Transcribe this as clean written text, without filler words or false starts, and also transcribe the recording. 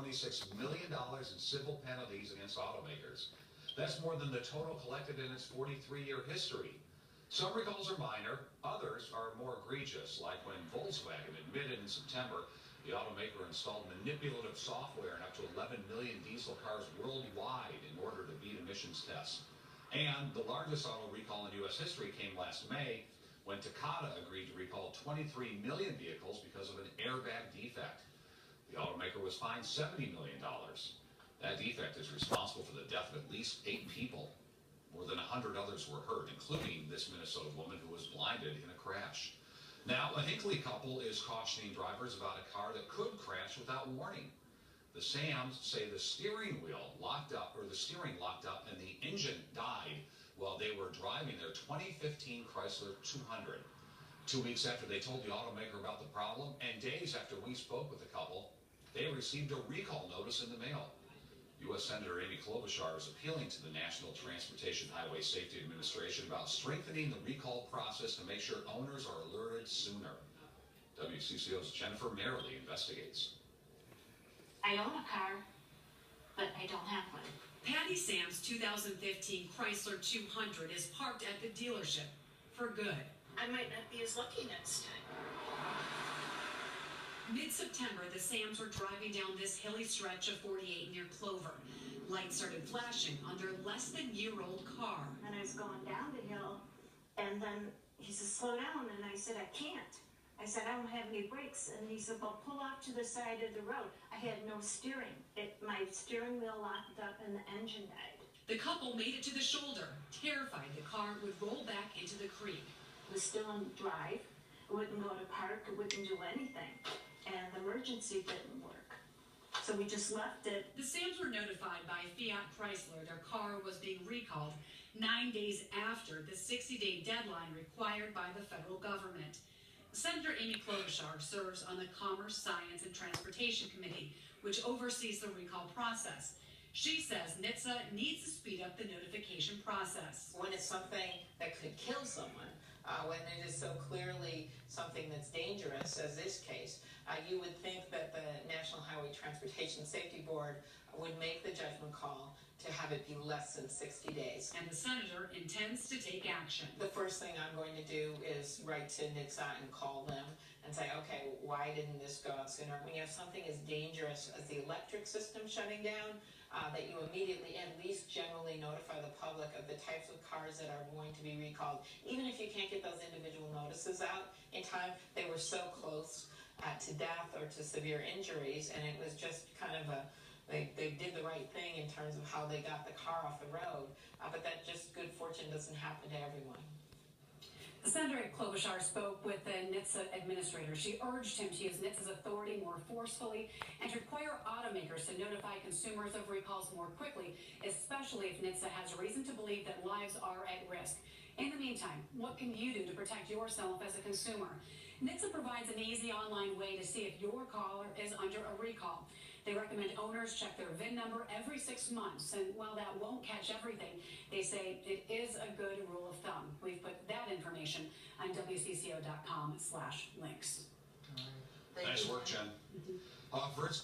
$26 million in civil penalties against automakers. That's more than the total collected in its 43-year history. Some recalls are minor, others are more egregious, like when Volkswagen admitted in September the automaker installed manipulative software in up to 11 million diesel cars worldwide in order to beat emissions tests. And the largest auto recall in U.S. history came last May when Takata agreed to recall 23 million vehicles because of an airbag defect. The automaker was fined $70 million. That defect is responsible for the death of at least 8 people. More than 100 others were hurt, including this Minnesota woman who was blinded in a crash. Now, a Hinckley couple is cautioning drivers about a car that could crash without warning. The Sams say the steering locked up and the engine died while they were driving their 2015 Chrysler 200. 2 weeks after they told the automaker about the problem, and days after we spoke with the couple, they received a recall notice in the mail. U.S. Senator Amy Klobuchar is appealing to the National Transportation Highway Safety Administration about strengthening the recall process to make sure owners are alerted sooner. WCCO's Jennifer Merrily investigates. I own a car, but I don't have one. Patty Sam's 2015 Chrysler 200 is parked at the dealership for good. I might not be as lucky next time. Mid-September, the Sams were driving down this hilly stretch of 48 near Clover. Lights started flashing on their less-than-year-old car. And I was going down the hill, and then he said, slow down, and I said, I can't. I said, I don't have any brakes, and he said, well, pull off to the side of the road. I had no steering. My steering wheel locked up, and the engine died. The couple made it to the shoulder, terrified the car would roll back into the creek. It was still on drive. It wouldn't go to park. It wouldn't do anything. And the emergency didn't work. So we just left it. The Sams were notified by Fiat Chrysler their car was being recalled 9 days after the 60-day deadline required by the federal government. Senator Amy Klobuchar serves on the Commerce, Science, and Transportation Committee, which oversees the recall process. She says NHTSA needs to speed up the notification process. When it's something that could kill someone, when it is so clearly something that's dangerous, as this case, you would think that the National Highway Transportation Safety Board would make the judgment call to have it be less than 60 days. And the senator intends to take action. The first thing I'm going to do is write to NHTSA and call them and say, okay, why didn't this go out sooner? When you have something as dangerous as the electric system shutting down, that you immediately at least generally notify the public of the types of cars that are going to be recalled. Even if you can't get those individual notices out in time, they were so close to death or to severe injuries, and it was just kind of they did the right thing in terms of how they got the car off the road, but that just good fortune doesn't happen to everyone. Senator Klobuchar spoke with the NHTSA administrator. She urged him to use NHTSA's authority more forcefully and to require automakers to notify consumers of recalls more quickly, especially if NHTSA has reason to believe that lives are at risk. In the meantime, what can you do to protect yourself as a consumer? NHTSA provides an easy online way to see if your car is under a recall. They recommend owners check their VIN number every 6 months, and while that won't catch everything, they say it is a good rule of thumb. We've put that information on WCCO.com/links. Nice work, Jen. For its